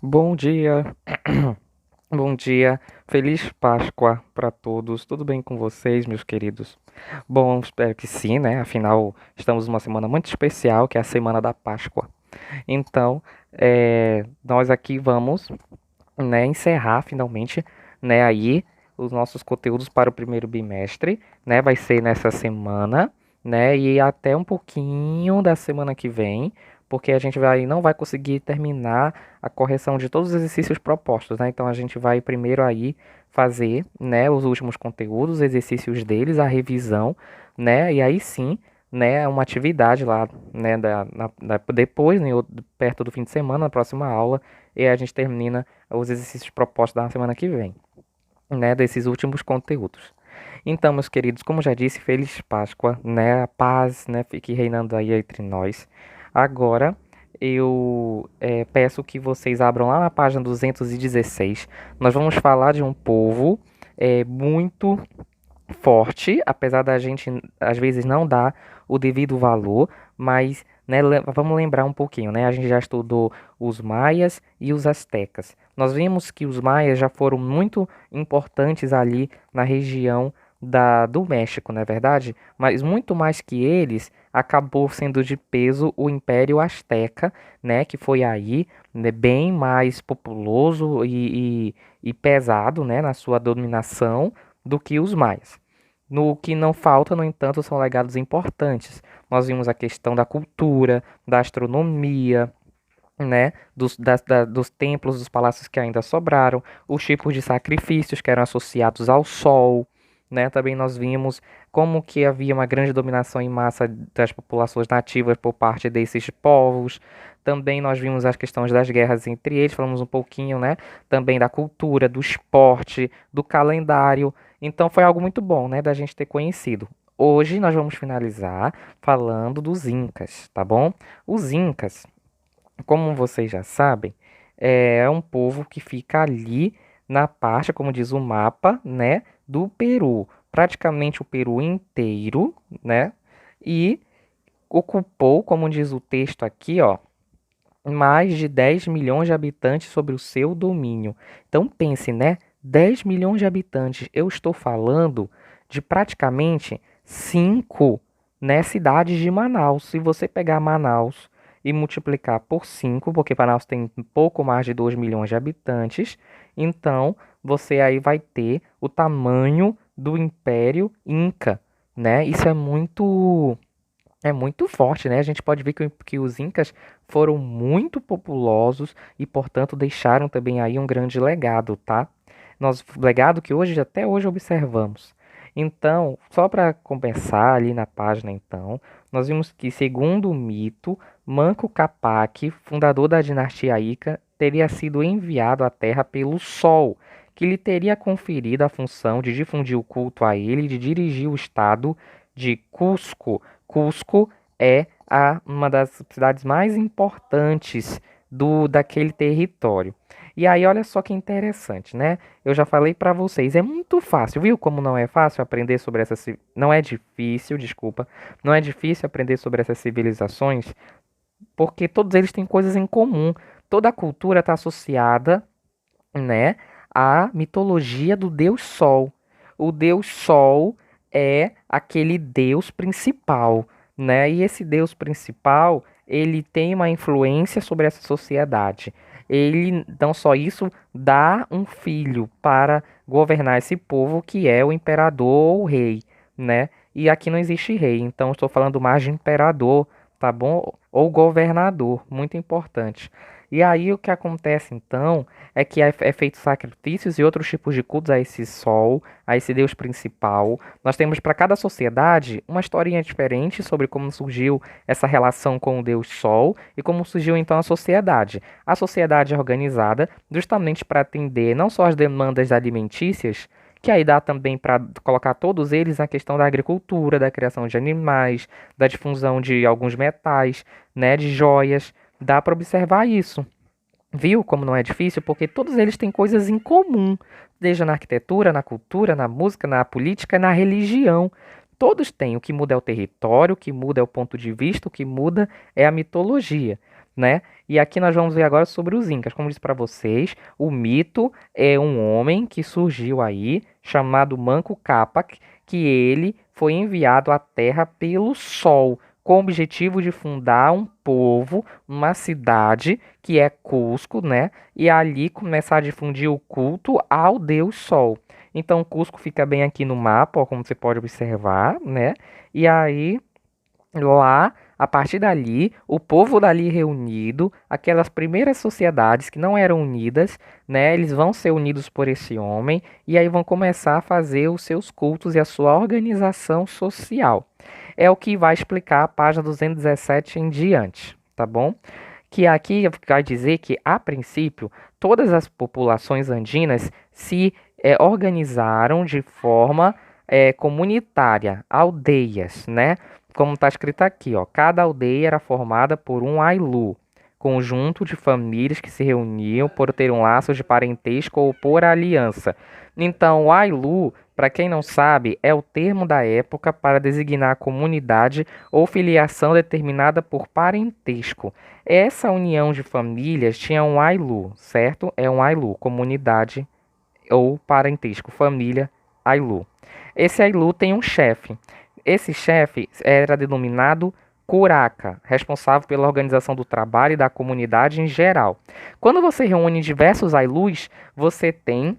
Bom dia, bom dia, feliz Páscoa para todos. Tudo bem com vocês, meus queridos? Bom, espero que sim, né? Afinal, estamos numa semana muito especial, que é a semana da Páscoa. Então, nós aqui vamos, né, encerrar finalmente, né, aí os nossos conteúdos para o primeiro bimestre, né? Vai ser nessa semana, né? E até um pouquinho da semana que vem, porque a gente não vai conseguir terminar a correção de todos os exercícios propostos, né? Então a gente vai primeiro aí fazer, né, os últimos conteúdos, os exercícios deles, a revisão, né? E aí sim, né, uma atividade lá, né, depois, né, perto do fim de semana, na próxima aula, e a gente termina os exercícios propostos da semana que vem, né, desses últimos conteúdos. Então, meus queridos, como já disse, feliz Páscoa, né? A paz, né, fique reinando aí entre nós. Agora, eu peço que vocês abram lá na página 216. Nós vamos falar de um povo muito forte, apesar da gente às vezes não dar o devido valor, mas né, vamos lembrar um pouquinho, né? A gente já estudou os maias e os astecas. Nós vimos que os maias já foram muito importantes ali na região do México, não é verdade? Mas muito mais que eles, acabou sendo de peso o Império Azteca, né? Que foi aí, né, bem mais populoso e pesado, né, na sua dominação do que os maias. No que não falta, no entanto, são legados importantes. Nós vimos a questão da cultura, da astronomia, né, dos templos, dos palácios que ainda sobraram, os tipos de sacrifícios que eram associados ao sol, né? Também nós vimos como que havia uma grande dominação em massa das populações nativas por parte desses povos. Também nós vimos as questões das guerras entre eles, falamos um pouquinho, né? Também da cultura, do esporte, do calendário. Então foi algo muito bom, né, da gente ter conhecido. Hoje nós vamos finalizar falando dos Incas, tá bom? Os Incas, como vocês já sabem, é um povo que fica ali na parte, como diz o mapa, né, do Peru, praticamente o Peru inteiro, né, e ocupou, como diz o texto aqui, ó, mais de 10 milhões de habitantes sobre o seu domínio. Então pense, né, 10 milhões de habitantes. Eu estou falando de praticamente 5, né, cidades de Manaus. Se você pegar Manaus e multiplicar por 5, porque Manaus tem um pouco mais de 2 milhões de habitantes, então você aí vai ter o tamanho do Império Inca, né? Isso é muito forte, né? A gente pode ver que os Incas foram muito populosos e, portanto, deixaram também aí um grande legado, tá? Legado que hoje, até hoje, observamos. Então, só para compensar ali na página, então, nós vimos que, segundo o mito, Manco Capac, fundador da dinastia Inca, teria sido enviado à Terra pelo Sol, que lhe teria conferido a função de difundir o culto a ele e de dirigir o estado de Cusco. Cusco é uma das cidades mais importantes daquele território. E aí, olha só que interessante, né? Eu já falei para vocês, é muito fácil, viu? Como não é fácil aprender sobre não é difícil, desculpa, não é difícil aprender sobre essas civilizações, porque todos eles têm coisas em comum. Toda a cultura está associada, né, à mitologia do Deus Sol. O Deus Sol é aquele Deus principal, né? E esse Deus principal, ele tem uma influência sobre essa sociedade. Ele, não só isso, dá um filho para governar esse povo, que é o imperador ou o rei, né? E aqui não existe rei, então estou falando mais de imperador, tá bom? Ou governador, muito importante. E aí o que acontece então é que é feito sacrifícios e outros tipos de cultos a esse sol, a esse Deus principal. Nós temos para cada sociedade uma historinha diferente sobre como surgiu essa relação com o Deus Sol e como surgiu então a sociedade. A sociedade é organizada justamente para atender não só as demandas alimentícias, que aí dá também para colocar todos eles na questão da agricultura, da criação de animais, da difusão de alguns metais, né, de joias. Dá para observar isso. Viu como não é difícil? Porque todos eles têm coisas em comum, seja na arquitetura, na cultura, na música, na política, na religião. Todos têm. O que muda é o território, o que muda é o ponto de vista, o que muda é a mitologia. né? E aqui nós vamos ver agora sobre os Incas. Como eu disse para vocês, o mito é um homem que surgiu aí, chamado Manco Cápac, que ele foi enviado à Terra pelo Sol, com o objetivo de fundar um povo, uma cidade, que é Cusco, né? E ali começar a difundir o culto ao Deus Sol. Então, Cusco fica bem aqui no mapa, ó, como você pode observar, né? E aí lá, a partir dali, o povo dali reunido, aquelas primeiras sociedades que não eram unidas, né, eles vão ser unidos por esse homem e aí vão começar a fazer os seus cultos e a sua organização social. É o que vai explicar a página 217 em diante, tá bom? Que aqui vai dizer que, a princípio, todas as populações andinas se organizaram de forma comunitária, aldeias, né? Como está escrito aqui, ó, cada aldeia era formada por um ailu, conjunto de famílias que se reuniam por ter um laço de parentesco ou por aliança. Então, o ailu, para quem não sabe, é o termo da época para designar a comunidade ou filiação determinada por parentesco. Essa união de famílias tinha um ailu, certo? É um ailu, comunidade ou parentesco, família, ailu. Esse ailu tem um chefe. Esse chefe era denominado curaca, responsável pela organização do trabalho e da comunidade em geral. Quando você reúne diversos ailus, você tem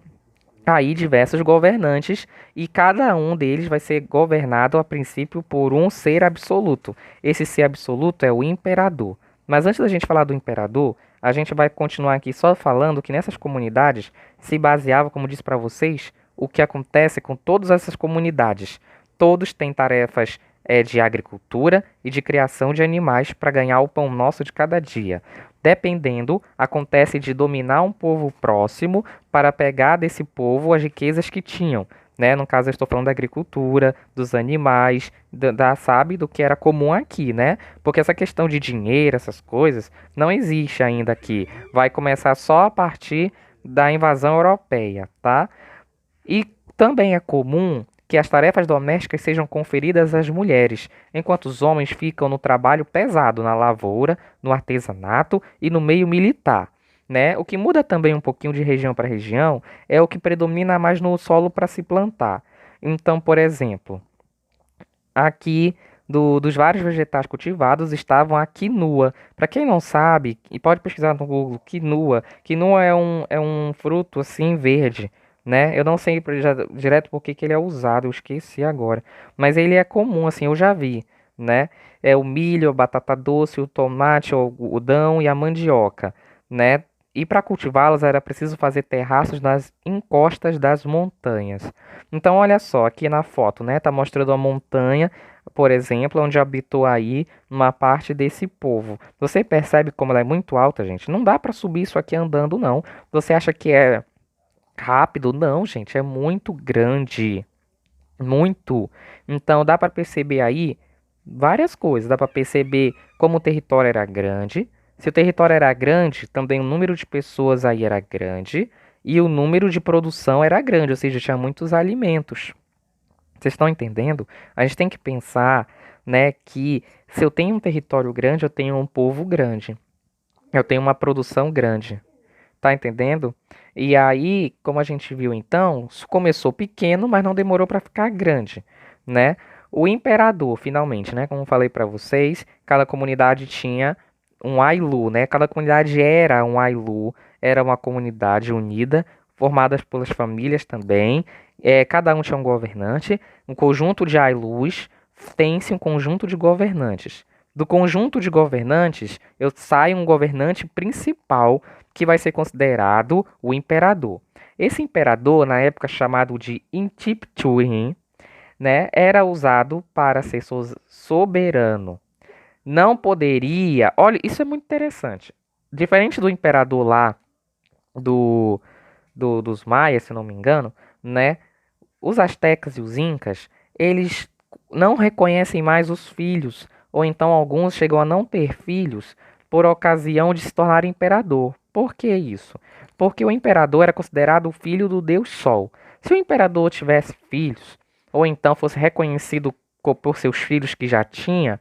aí diversos governantes e cada um deles vai ser governado a princípio por um ser absoluto. Esse ser absoluto é o imperador. Mas antes da gente falar do imperador, a gente vai continuar aqui só falando que nessas comunidades se baseava, como disse para vocês, o que acontece com todas essas comunidades. Todos têm tarefas de agricultura e de criação de animais para ganhar o pão nosso de cada dia. Dependendo, acontece de dominar um povo próximo para pegar desse povo as riquezas que tinham. Né? No caso, eu estou falando da agricultura, dos animais, sabe, do que era comum aqui, né? Porque essa questão de dinheiro, essas coisas, não existe ainda aqui. Vai começar só a partir da invasão europeia, tá? E também é comum que as tarefas domésticas sejam conferidas às mulheres, enquanto os homens ficam no trabalho pesado, na lavoura, no artesanato e no meio militar. Né? O que muda também um pouquinho de região para região é o que predomina mais no solo para se plantar. Então, por exemplo, aqui dos vários vegetais cultivados estavam a quinua. Para quem não sabe, e pode pesquisar no Google, quinua. Quinua é um fruto assim verde, né? Eu não sei direto por que que ele é usado, eu esqueci agora. Mas ele é comum, assim, eu já vi, né? É o milho, a batata doce, o tomate, o algodão e a mandioca, né? E para cultivá-las era preciso fazer terraços nas encostas das montanhas. Então, olha só, aqui na foto, né? Tá mostrando a montanha, por exemplo, onde habitou aí uma parte desse povo. Você percebe como ela é muito alta, gente? Não dá para subir isso aqui andando, não. Você acha que é rápido? Não, gente, é muito grande. Muito. Então, dá para perceber aí várias coisas. Dá para perceber como o território era grande. Se o território era grande, também o número de pessoas aí era grande. E o número de produção era grande, ou seja, tinha muitos alimentos. Vocês estão entendendo? A gente tem que pensar, né, que se eu tenho um território grande, eu tenho um povo grande. Eu tenho uma produção grande. Tá entendendo? E aí, como a gente viu então, isso começou pequeno, mas não demorou para ficar grande, né? O imperador, finalmente, né, como eu falei para vocês, cada comunidade tinha um ailu, né? Cada comunidade era um ailu, era uma comunidade unida, formada pelas famílias também. Cada um tinha um governante. Um conjunto de ailus tem-se um conjunto de governantes. Do conjunto de governantes, eu saio um governante principal que vai ser considerado o imperador. Esse imperador, na época chamado de Intipchurin, né, era usado para ser soberano. Não poderia. Olha, isso é muito interessante. Diferente do imperador lá do, dos maias, se não me engano, né? Os astecas e os incas, eles não reconhecem mais os filhos, ou então alguns chegam a não ter filhos por ocasião de se tornar imperador. Por que isso? Porque o imperador era considerado o filho do deus Sol. Se o imperador tivesse filhos, ou então fosse reconhecido por seus filhos que já tinha,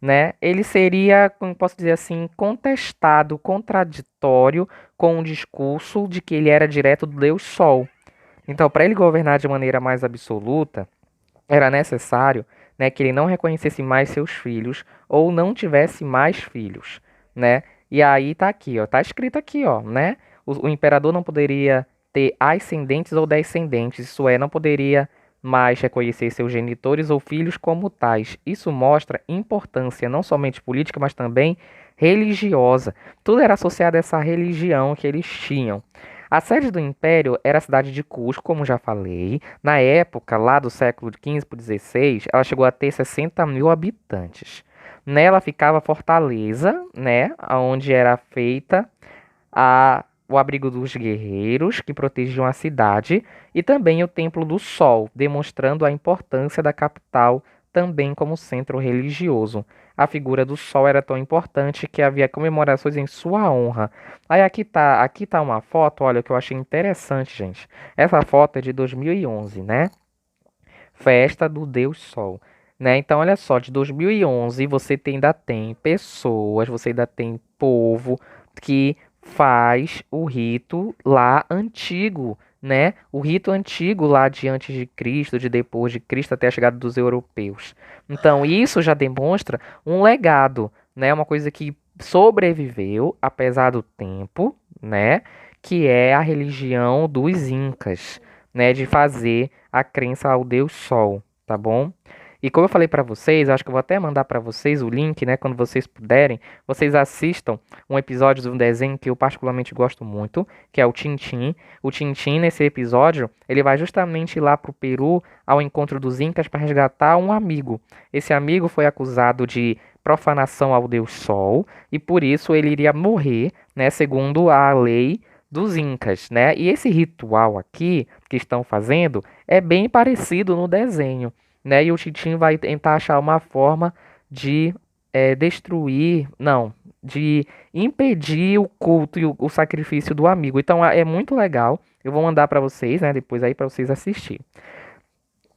né? Ele seria, como posso dizer assim, contestado, contraditório com o discurso de que ele era direto do Deus Sol. Então, para ele governar de maneira mais absoluta, era necessário, né, que ele não reconhecesse mais seus filhos ou não tivesse mais filhos, né? E aí tá aqui, ó, tá escrito aqui, ó, né? O imperador não poderia ter ascendentes ou descendentes, isso é, não poderia mais reconhecer seus genitores ou filhos como tais. Isso mostra importância não somente política, mas também religiosa. Tudo era associado a essa religião que eles tinham. A sede do império era a cidade de Cusco, como já falei. Na época, lá do século XV para o XVI, ela chegou a ter 60 mil habitantes. Nela ficava a fortaleza, né, onde era feita o abrigo dos guerreiros que protegiam a cidade, e também o Templo do Sol, demonstrando a importância da capital também como centro religioso. A figura do Sol era tão importante que havia comemorações em sua honra. Aí aqui tá uma foto, olha, que eu achei interessante, gente. Essa foto é de 2011, né? Festa do Deus Sol. Né? Então, olha só, de 2011 você ainda tem pessoas, você ainda tem povo que faz o rito lá antigo, né? O rito antigo lá de antes de Cristo, de depois de Cristo, até a chegada dos europeus. Então, isso já demonstra um legado, né? Uma coisa que sobreviveu apesar do tempo, né? Que é a religião dos Incas, né? De fazer a crença ao Deus Sol, tá bom? E como eu falei pra vocês, eu acho que eu vou até mandar pra vocês o link, né, quando vocês puderem, vocês assistam um episódio de um desenho que eu particularmente gosto muito, que é o Tintim. O Tintim, nesse episódio, ele vai justamente lá pro Peru ao encontro dos Incas para resgatar um amigo. Esse amigo foi acusado de profanação ao Deus Sol e por isso ele iria morrer, né, segundo a lei dos Incas, né? E esse ritual aqui que estão fazendo é bem parecido no desenho, né? E o Titinho vai tentar achar uma forma de destruir, não, de impedir o culto e o sacrifício do amigo. Então é muito legal. Eu vou mandar para vocês, né? Depois aí para vocês assistirem.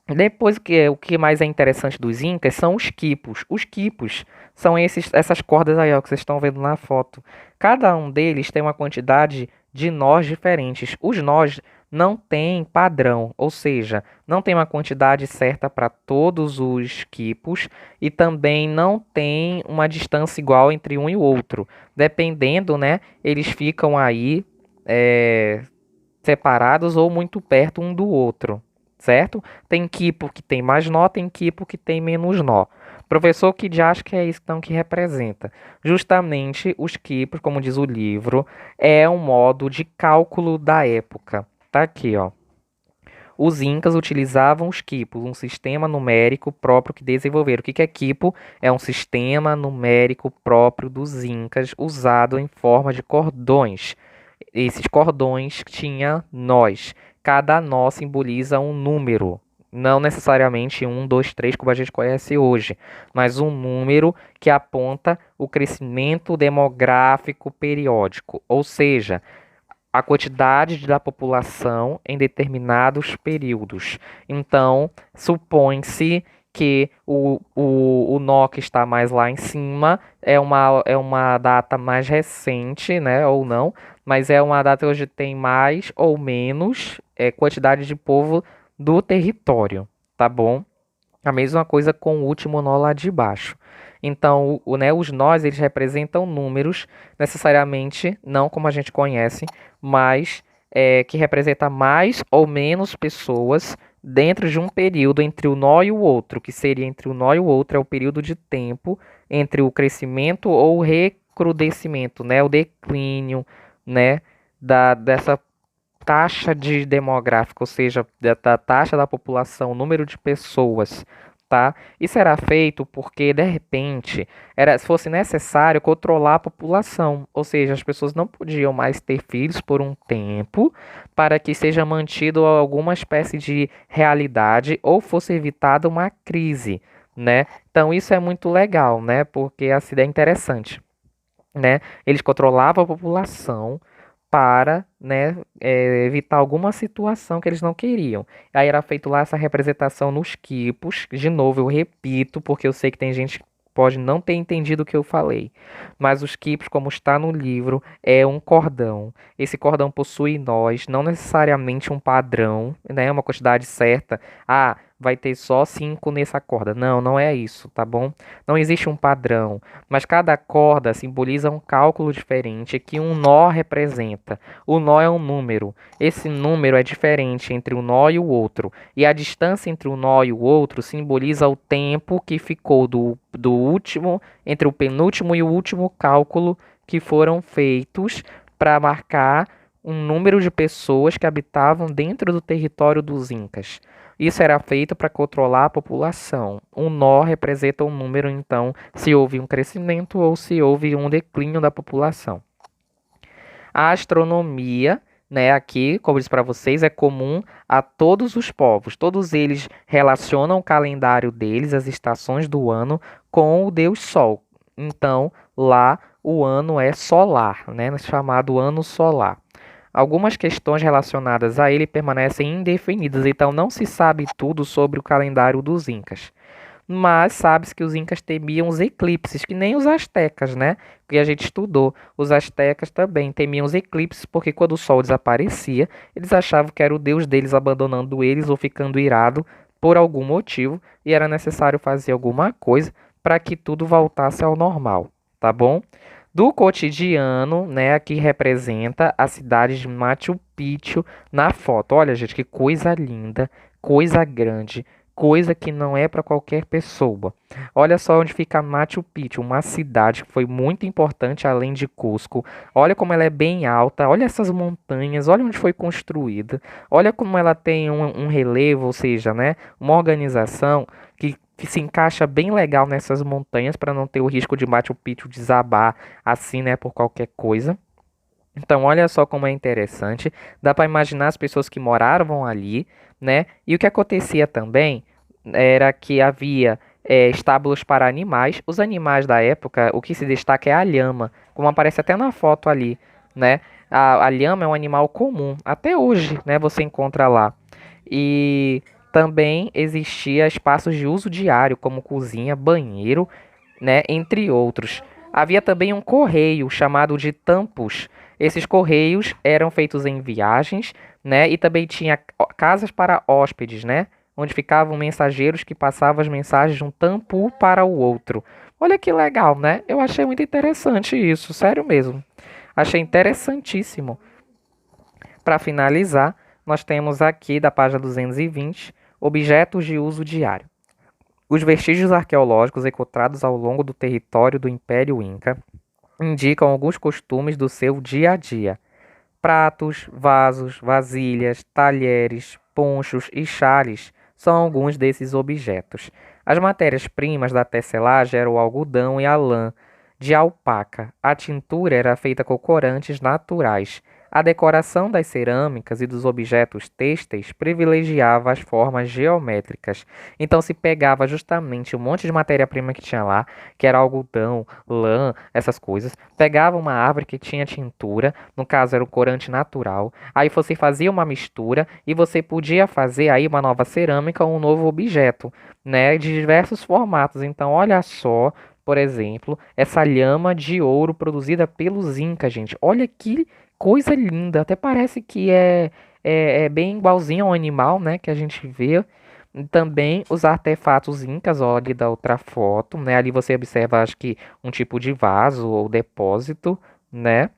Depois, o que mais é interessante dos Incas são os quipos. Os quipos são essas cordas aí, ó, que vocês estão vendo na foto. Cada um deles tem uma quantidade de nós diferentes. Os nós não têm padrão, ou seja, não tem uma quantidade certa para todos os quipos e também não tem uma distância igual entre um e o outro. Dependendo, né, eles ficam aí é, separados ou muito perto um do outro, certo? Tem quipo que tem mais nó, tem quipo que tem menos nó. Professor, que acha que é isso então que representa? Justamente os quipos, como diz o livro, é um modo de cálculo da época. Tá aqui, ó. Os incas utilizavam os quipos, um sistema numérico próprio que desenvolveram. O que é quipo? É um sistema numérico próprio dos incas, usado em forma de cordões. Esses cordões tinha nós. Cada nó simboliza um número. Não necessariamente um, dois, três, como a gente conhece hoje, mas um número que aponta o crescimento demográfico periódico, ou seja, a quantidade da população em determinados períodos. Então, supõe-se que o nó que está mais lá em cima é uma data mais recente, né, ou não, mas é uma data onde tem mais ou menos quantidade de povo do território, tá bom? A mesma coisa com o último nó lá de baixo. Então, né, os nós eles representam números, necessariamente, não como a gente conhece, mas que representa mais ou menos pessoas dentro de um período entre o nó e o outro, que seria entre o nó e o outro é o período de tempo entre o crescimento ou o recrudescimento, né, o declínio, né, dessa taxa de demográfica, ou seja, da taxa da população, número de pessoas, tá? Isso era feito porque, de repente, se fosse necessário controlar a população, ou seja, as pessoas não podiam mais ter filhos por um tempo para que seja mantido alguma espécie de realidade ou fosse evitada uma crise, né? Então isso é muito legal, né? Porque a cidade é interessante, né? Eles controlavam a população para, né, evitar alguma situação que eles não queriam. Aí era feito lá essa representação nos quipos. De novo, eu repito, porque eu sei que tem gente pode não ter entendido o que eu falei. Mas os quips, como está no livro, é um cordão. Esse cordão possui nós, não necessariamente um padrão, né? Uma quantidade certa. Ah, vai ter só 5 nessa corda. Não, não é isso, tá bom? Não existe um padrão, mas cada corda simboliza um cálculo diferente que um nó representa. O nó é um número. Esse número é diferente entre um nó e o outro. E a distância entre um nó e o outro simboliza o tempo que ficou do último, entre o penúltimo e o último cálculo que foram feitos para marcar um número de pessoas que habitavam dentro do território dos Incas. Isso era feito para controlar a população. Um nó representa um número, então, se houve um crescimento ou se houve um declínio da população. A astronomia, né, aqui, como eu disse para vocês, é comum a todos os povos. Todos eles relacionam o calendário deles, as estações do ano, com o Deus Sol. Então, lá o ano é solar, né, chamado ano solar. Algumas questões relacionadas a ele permanecem indefinidas, então não se sabe tudo sobre o calendário dos Incas. Mas sabe-se que os Incas temiam os eclipses, que nem os astecas, né? Que a gente estudou. Os astecas também temiam os eclipses, porque quando o sol desaparecia, eles achavam que era o deus deles abandonando eles ou ficando irado por algum motivo, e era necessário fazer alguma coisa para que tudo voltasse ao normal, tá bom? Do cotidiano, né, aqui representa a cidade de Machu Picchu na foto. Olha, gente, que coisa linda, coisa grande, coisa que não é para qualquer pessoa. Olha só onde fica Machu Picchu, uma cidade que foi muito importante além de Cusco. Olha como ela é bem alta, olha essas montanhas, olha onde foi construída, olha como ela tem um relevo, ou seja, né, uma organização que se encaixa bem legal nessas montanhas para não ter o risco de Machu Picchu desabar assim, né, por qualquer coisa. Então, olha só como é interessante. Dá para imaginar as pessoas que moravam ali, né? E o que acontecia também era que havia estábulos para animais. Os animais da época, o que se destaca é a lhama, como aparece até na foto ali, né? A lhama é um animal comum, até hoje, né? Você encontra lá. E também existia espaços de uso diário, como cozinha, banheiro, né, entre outros. Havia também um correio chamado de tampos. Esses correios eram feitos em viagens, né, e também tinha casas para hóspedes, né, onde ficavam mensageiros que passavam as mensagens de um tampo para o outro. Olha que legal, né? Eu achei muito interessante isso, sério mesmo. Achei interessantíssimo. Para finalizar, nós temos aqui da página 220, objetos de uso diário. Os vestígios arqueológicos encontrados ao longo do território do Império Inca indicam alguns costumes do seu dia a dia. Pratos, vasos, vasilhas, talheres, ponchos e xales são alguns desses objetos. As matérias-primas da tecelagem eram o algodão e a lã de alpaca. A tintura era feita com corantes naturais. A decoração das cerâmicas e dos objetos têxteis privilegiava as formas geométricas. Então se pegava justamente um monte de matéria-prima que tinha lá, que era algodão, lã, essas coisas. Pegava uma árvore que tinha tintura, no caso era um corante natural. Aí você fazia uma mistura e você podia fazer aí uma nova cerâmica ou um novo objeto, né, de diversos formatos. Então olha só, por exemplo, essa lhama de ouro produzida pelos Incas, gente. Olha que coisa linda, até parece que é bem igualzinho ao animal, né, que a gente vê. E também os artefatos incas, ó, ali da outra foto, né, ali você observa, acho que um tipo de vaso ou depósito, né,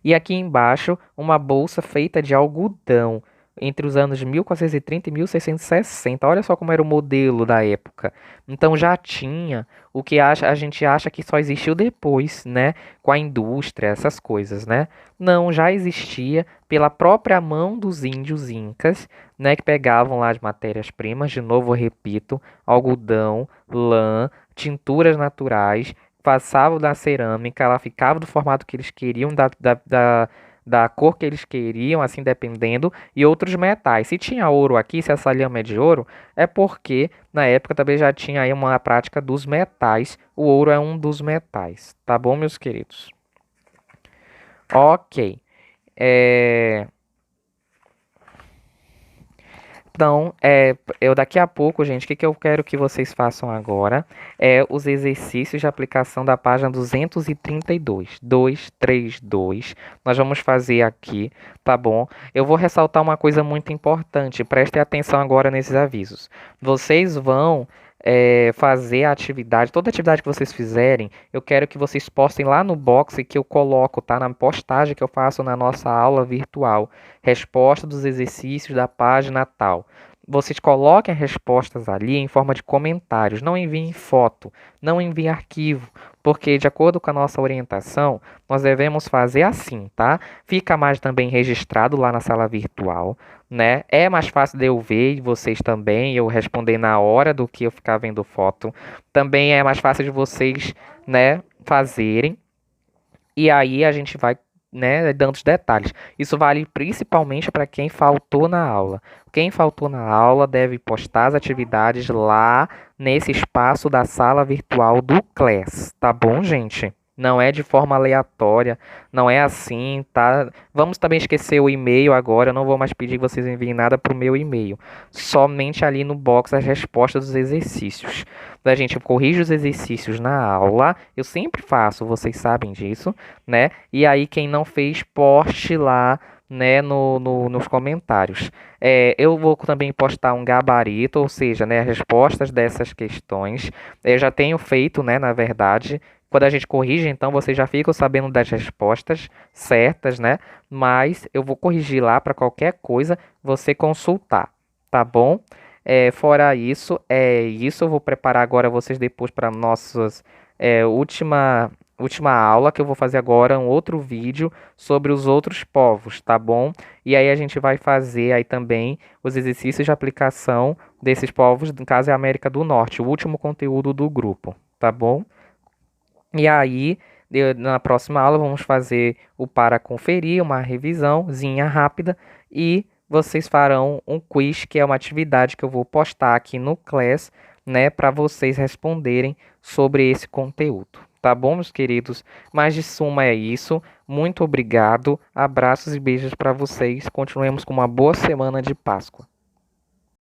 e aqui embaixo uma bolsa feita de algodão entre os anos de 1430 e 1660. Olha só como era o modelo da época. Então já tinha o que a gente acha que só existiu depois, né? Com a indústria, essas coisas, né? Não, já existia pela própria mão dos índios incas, né? Que pegavam lá as matérias-primas, de novo eu repito, algodão, lã, tinturas naturais, passavam da cerâmica, ela ficava do formato que eles queriam, da cor que eles queriam, assim, dependendo, e outros metais. Se tinha ouro aqui, se essa lhama é de ouro, é porque na época também já tinha aí uma prática dos metais. O ouro é um dos metais, tá bom, meus queridos? Ok. É... Então, eu daqui a pouco, gente, o que eu quero que vocês façam agora é os exercícios de aplicação da página 232. 232. Nós vamos fazer aqui, tá bom? Eu vou ressaltar uma coisa muito importante. Prestem atenção agora nesses avisos. Vocês vão fazer a atividade, toda atividade que vocês fizerem, eu quero que vocês postem lá no box que eu coloco, tá? Na postagem que eu faço na nossa aula virtual. Resposta dos exercícios da página tal. Vocês coloquem as respostas ali em forma de comentários, não enviem foto, não enviem arquivo, porque de acordo com a nossa orientação, nós devemos fazer assim, tá? Fica mais também registrado lá na sala virtual, né? É mais fácil de eu ver e vocês também, eu responder na hora do que eu ficar vendo foto. Também é mais fácil de vocês, né, fazerem. E aí a gente vai, né, dando os detalhes. Isso vale principalmente para quem faltou na aula. Quem faltou na aula deve postar as atividades lá nesse espaço da sala virtual do Class, tá bom, gente? Não é de forma aleatória, não é assim, tá? Vamos também esquecer o e-mail agora, eu não vou mais pedir que vocês enviem nada para o meu e-mail. Somente ali no box as respostas dos exercícios. A gente corrige os exercícios na aula, eu sempre faço, vocês sabem disso, né? E aí quem não fez, poste lá, né, nos comentários. Eu vou também postar um gabarito, ou seja, né, as respostas dessas questões. Eu já tenho feito, né, na verdade. Quando a gente corrige, então vocês já ficam sabendo das respostas certas, né? Mas eu vou corrigir lá para qualquer coisa você consultar, tá bom? Fora isso, eu vou preparar agora vocês depois para nossas última aula, que eu vou fazer agora um outro vídeo sobre os outros povos, tá bom? E aí a gente vai fazer aí também os exercícios de aplicação desses povos, no caso é a América do Norte, o último conteúdo do grupo, tá bom? E aí, na próxima aula, vamos fazer o para conferir, uma revisãozinha rápida, e vocês farão um quiz, que é uma atividade que eu vou postar aqui no Class, né, para vocês responderem sobre esse conteúdo. Tá bom, meus queridos? Mas de suma é isso. Muito obrigado. Abraços e beijos para vocês. Continuemos com uma boa semana de Páscoa.